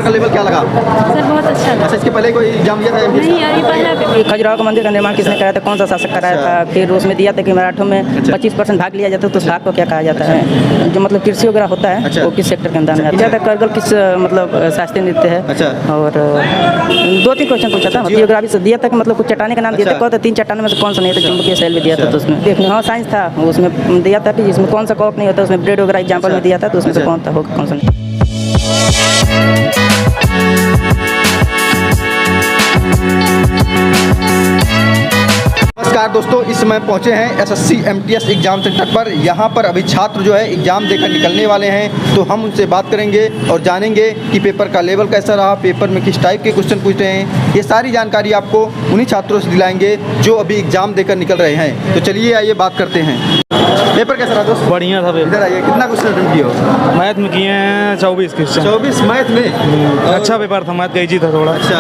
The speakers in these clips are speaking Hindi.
का लेवल क्या लगा? सर बहुत अच्छा था। अच्छा, इसके पहले कोई एग्जाम दिया था MPS नहीं, अभी पहला पेपर। खजुराहो का मंदिर का निर्माण किसने कराया था, कौन सा शासक कराया था, फिर उसमें दिया था कि मराठों में 25% भाग लिया जाता है, तो उस भाग को क्या कहा जाता है, जो मतलब कृषि वगैरह होता है वो किस सेक्टर के अंदर में आता है। करगिल किस मतलब शास्त्रीय नृत्य है। अच्छा। और 2-3 क्वेश्चन पूछा था, जियोग्राफी से दिया था कि मतलब कुछ चट्टाने का नाम दिया था, कौन 3 चट्टानों में से कौन सा नहीं था, चुंबकीय शैल भी दिया था, तो उसमें देखने हाँ साइंस था, उसमें दिया था कि जिसमें कौन सा कॉक नहीं होता, उसमें ब्रेड वगैरह एग्जाम्पल में दिया था, तो उसमें से कौन था होगा कौन सा नहीं। नमस्कार दोस्तों, इस समय पहुंचे हैं SSC MTS एग्जाम सेंटर पर। यहाँ पर अभी छात्र जो है एग्जाम देकर निकलने वाले हैं, तो हम उनसे बात करेंगे और जानेंगे कि पेपर का लेवल कैसा रहा, पेपर में किस टाइप के क्वेश्चन पूछते हैं। ये सारी जानकारी आपको उन्हीं छात्रों से दिलाएंगे जो अभी एग्जाम देकर निकल रहे हैं। तो चलिए आइए बात करते हैं। पेपर कैसा रहा दोस्त? बढ़िया था पेपर। इधर आइए, कितना क्वेश्चन अटेम्प्ट किए हो? मैथ में किए हैं 24 क्वेश्चन। 24 मैथ में? अच्छा पेपर था, मैथ का इजी था थोड़ा। अच्छा,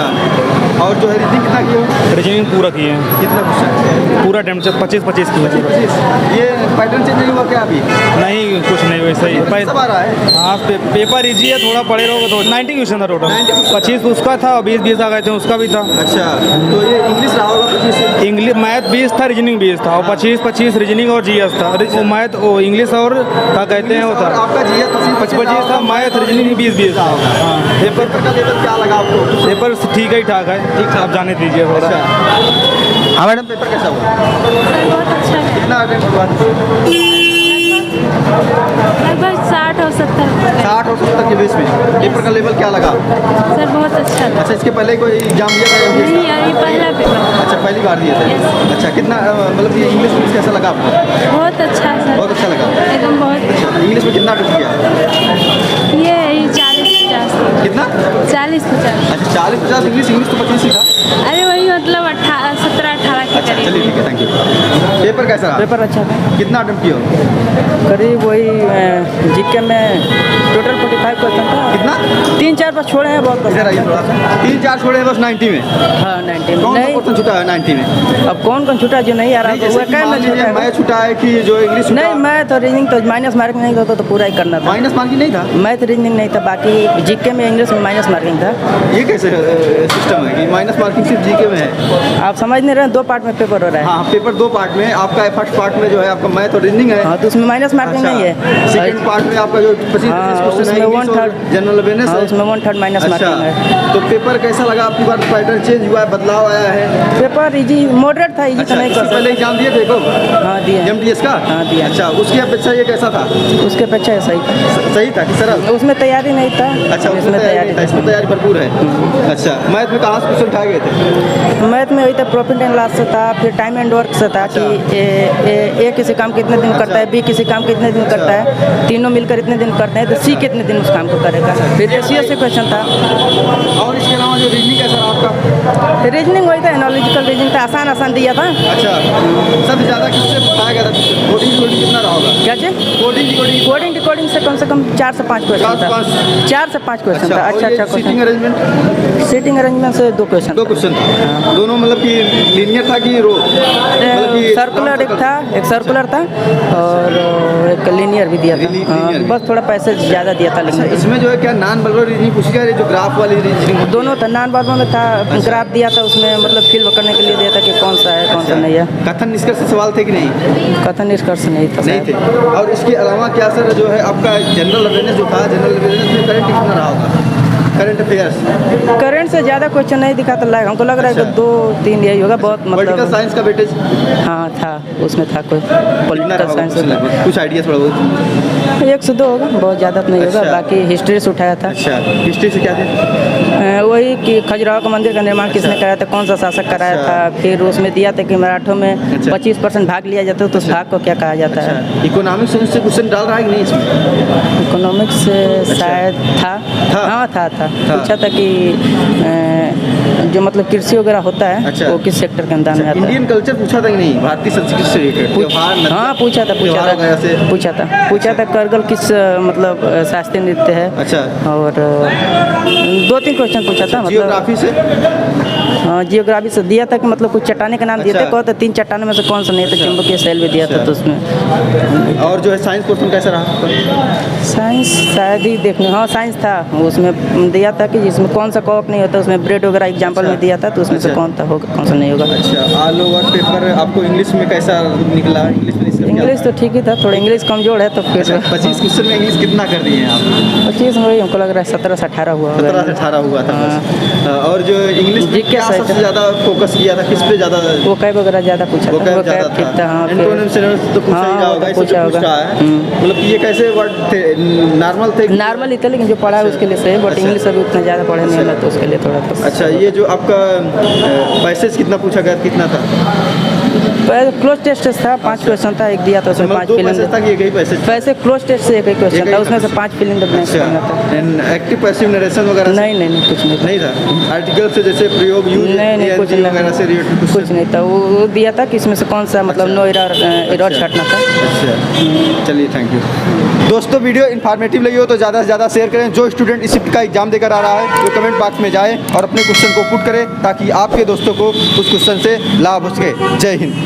और जो है रीजनिंग कितना किए हो? रीजनिंग पूरा किए हैं। कितना क्वेश्चन? पूरा अटेम्प्ट 25 किए। 25। ये पैटर्न चेंज नहीं हुआ क्या अभी? नहीं, कुछ नहीं वैसा ही सब आ रहा है। हाँ, पेपर इजी है, थोड़ा पढ़े रहोगे तो 90 क्वेश्चन था टोटल। 90 25 उसका था, 20 आ गए थे उसका भी था। अच्छा, तो ये इंग्लिश रहा होगा 25? इंग्लिश मैथ 20 था, रीजनिंग 20 था, और 25 रीजनिंग और GS था। मैथ वो इंग्लिश और क्या कहते हैं वो था, आपका GS 25 था, मैथ रीजनिंग 20 था। हाँ, पेपर का लेवल क्या लगा आपको? पेपर ठीक ही ठाक है, ठीक है, आप जाने दीजिए थोड़ा। हाँ मैडम, पेपर कैसा हुआ? सर बहुत अच्छा है। कितना अटेम्प्ट हुआ? लगभग 60 और 70। 60 और 70 के बेस में पेपर का लेवल क्या लगा? सर बहुत अच्छा था। अच्छा, इसके पहले कोई एग्जाम दिया था MPS नहीं, का? अभी पहला पेपर। अच्छा, पहली बार दिए थे। अच्छा, कितना मतलब ये इंग्लिश कैसा लगा आपको? बहुत अच्छा है सर। बहुत अच्छा लगा। एकदम बहुत। इंग्लिश में कितना अटेम्प्ट किया? ये 40-50। कितना? 40-50। अच्छा, 40-50 इंग्लिश तो 25 ही था। अरे वही मतलब 17-18 के अच्छा, करीब। चलिए ठीक है, थैंक यू। पेपर कैसा रहा? पेपर अच्छा था, कितना अटेम्प्ट किए हो? करीब वही GK में टोटल 45 क्वेश्चन था। कितना? 3-4 बस छोड़े हैं, बहुत इधर आइए थोड़ा सा। 3-4 छोड़े हैं बस 90 में। हाँ 90 में कौन सा नहीं। क्वेश्चन छूटा है 90 में? अब कौन छूटा जो नहीं आ रहा, तो वह कह मैं मैं छूटा है कि जो इंग्लिश नहीं, मैथ और रीजनिंग तो माइनस मार्किंग नहीं होता, तो पूरा ही करना था। माइनस मार्किंग नहीं था? मैथ रीजनिंग नहीं था, बाकी GK में इंग्लिश में माइनस मार्किंग था। ये कैसे सिस्टम है कि माइनस मार्किंग सिर्फ GK में है? आप समझ नहीं रहे, 2 पार्ट में पेपर हो रहा है। हाँ, पेपर 2 पार्ट में। आपका फर्स्ट पार्ट में जो है आपका मैथ और रीजनिंग है। हाँ, तो उसमें माइनस मार्किंग नहीं है। सेकंड पार्ट में आपका जो 25 क्वेश्चन है, 1/3 जनरल अवेयरनेस है, उसमें 1/3 माइनस मार्किंग है। तो पेपर कैसा लगा आपकी बार? पैटर्न चेंज हुआ है, बदलाव आया है? पेपर इजी मॉडरेट था, इजी तो नहीं कर इससे पहले एग्जाम दिए थे को? हाँ दिया। MTS का? हाँ दिया। अच्छा, उसकी अपेक्षा ये कैसा था? उसके अपेक्षा सही था। सही था कि सरल? उसमें तैयारी नहीं था। अच्छा, उसमें तैयारी था, इसमें तैयारी भरपूर है। अच्छा, मैथ में कहाँ से क्वेश्चन उठाए गए थे? मैथ में वही था, प्रॉफिट एंड लॉस से था, फिर टाइम एंड वर्क से था कि ए किसी काम कितने दिन करता है, B किसी काम कितने दिन करता है, तीनों मिलकर इतने दिन करते हैं, तो C कितने दिन उस काम को करेगा। फिर रेशियो से क्वेश्चन था। और इसके अलावा जो रीजनिंग कैसा रहा आपका? रीजनिंग वही था, एनालॉजिकल रीजनिंग था, आसान दिया था। अच्छा, सबसे ज़्यादा किससे उठाया गया था? कोडिंग कितना रहा होगा? क्या चीज? कोडिंग से कम 4 से 5 क्वेश्चन था। 4 से 5 क्वेश्चन था। अच्छा seating question. Arrangement? Seating arrangement से 2 क्वेश्चन। 2 क्वेश्चन था। दोनों मतलब कि लीनियर था कि रो? सर्कुलर एक था, एक सर्कुलर था और एक लीनियर भी दिया था। हाँ, बस थोड़ा पैसे ज़्यादा दिया था लिखने में। इसमें जो है क्या नॉन वर्बल रीजनिंग पूछी जा रही है, जो ग्राफ वाली रीजनिंग? दोनों था, नॉन वर्बल में था, ग्राफ दिया था, उसमें मतलब फिल करने के लिए दिया था कि कौन सा है कौन सा नहीं है। कथन निष्कर्ष से सवाल थे कि नहीं? कथन निष्कर्ष नहीं था। नहीं थे। और इसके अलावा क्या सर जो है आपका जनरल अवेयरनेस जो था, जनरल अवेयरनेस में करंट कितना रहा होगा? Current affairs? करंट से ज़्यादा क्वेश्चन नहीं दिखा तो हमको लग रहा है कि 2-3 यही होगा, बहुत पॉलिटिकल मतलब। साइंस का वेटेज? हाँ था, उसमें था कोई पॉलिटिकल साइंस। कुछ आइडिया थोड़ा बहुत? 1 से 2 होगा, बहुत ज़्यादा तो नहीं होगा। बाकी हिस्ट्री से उठाया था। अच्छा, हिस्ट्री से क्या थे? वही कि खजुराहो का मंदिर का निर्माण किसने कराया था, कौन सा शासक कराया था, फिर उसमें दिया था कि मराठों में 25% भाग लिया जाता है, तो उस भाग को क्या कहा जाता है। इकोनॉमिक्स से क्वेश्चन डाल रहा है कि नहीं इसमें? इकोनॉमिक्स शायद था। हाँ था। पूछा था कि जो मतलब कृषि वगैरह होता है वो किस सेक्टर के अंदर में आता है। इंडियन कल्चर पूछा था कि नहीं? भारतीय संस्कृति से रिलेटेड? हाँ पूछा था। करगिल किस मतलब शास्त्रीय नृत्य है। अच्छा। और 2-3 क्वेश्चन पूछा था मतलब जियोग्राफी से हाँ जियोग्राफी से दिया था कि मतलब कुछ चट्टाने का नाम दिए थे अच्छा। कहो तो 3 चट्टानों में से कौन सा नहीं था चुंबकीय शैल भी दिया था तो उसमें और जो है साइंस क्वेश्चन कैसा रहा? साइंस शायद ही देखने हाँ साइंस था उसमें दिया था कि जिसमें कौन सा कॉक नहीं होता उसमें ब्रेड वगैरह एग्जाम्पल में दिया था तो उसमें से अच्छा। कौन था होगा कौन सा नहीं होगा। अच्छा, ऑल ओवर पेपर आपको इंग्लिश में कैसा निकला? इंग्लिश में इसका क्या इंग्लिश तो था? ठीक ही था थोड़ा इंग्लिश कमजोर है तो फिर अच्छा, 25 क्वेश्चन में इंग्लिश कितना कर दिए हैं आप? 25 में वही हमको लग रहा है 17 से 18 हुआ 17 से होगा 18 हुआ था बस। और जो इंग्लिश में GK क्या साइड सबसे है। ज़्यादा फोकस किया था, किस पे ज़्यादा? वो कैब वगैरह ज़्यादा पूछा था vocab ज़्यादा ठीक था हाँ फिर एंटोनिम सिनोनिम्स तो पूछा ही हाँ, रहा वो होगा, तो इससे पूछा जो पूछ होगा। रहा है मतलब कि ये कैसे वर्ड थे, नॉर्मल थे? नॉर्मल ही था लेकिन जो पढ़ा है उसके लिए सही बट अच्छा। इंग्लिश अभी उतना ज़्यादा पढ़े नहीं है तो उसके लिए थोड़ा तो अच्छा, ये जो आपका पैसेज कितना पूछा गया, कितना था? क्लोज टेस्ट था 5 क्वेश्चन था एक दिया था उसमें 5 दो पैसेज फिलिंग था कि एक ही पैसेज? वैसे क्लोज टेस्ट से एक ही एक क्वेश्चन ही था उसमें से था। 5 फिलिंग द ब्लैंक्स करना था। अच्छा, एक्टिव पैसिव नरेशन वगैरह से? नहीं कुछ नहीं था नहीं था। आर्टिकल से जैसे प्रयोग यूज नहीं कुछ वगैरह से रिलेटेड नहीं कुछ नहीं था वो दिया था कि इसमें से कौन सा मतलब नो एरर छाटना था। अच्छा, चलिए थैंक यू। दोस्तों वीडियो इन्फॉर्मेटिव लगी हो तो ज़्यादा से ज़्यादा शेयर करें। जो स्टूडेंट इस शिफ्ट का एग्जाम देकर आ रहा है वो कमेंट बॉक्स में जाए और अपने क्वेश्चन को पुट करे ताकि आपके दोस्तों को उस क्वेश्चन से लाभ हो सके। जय हिंद।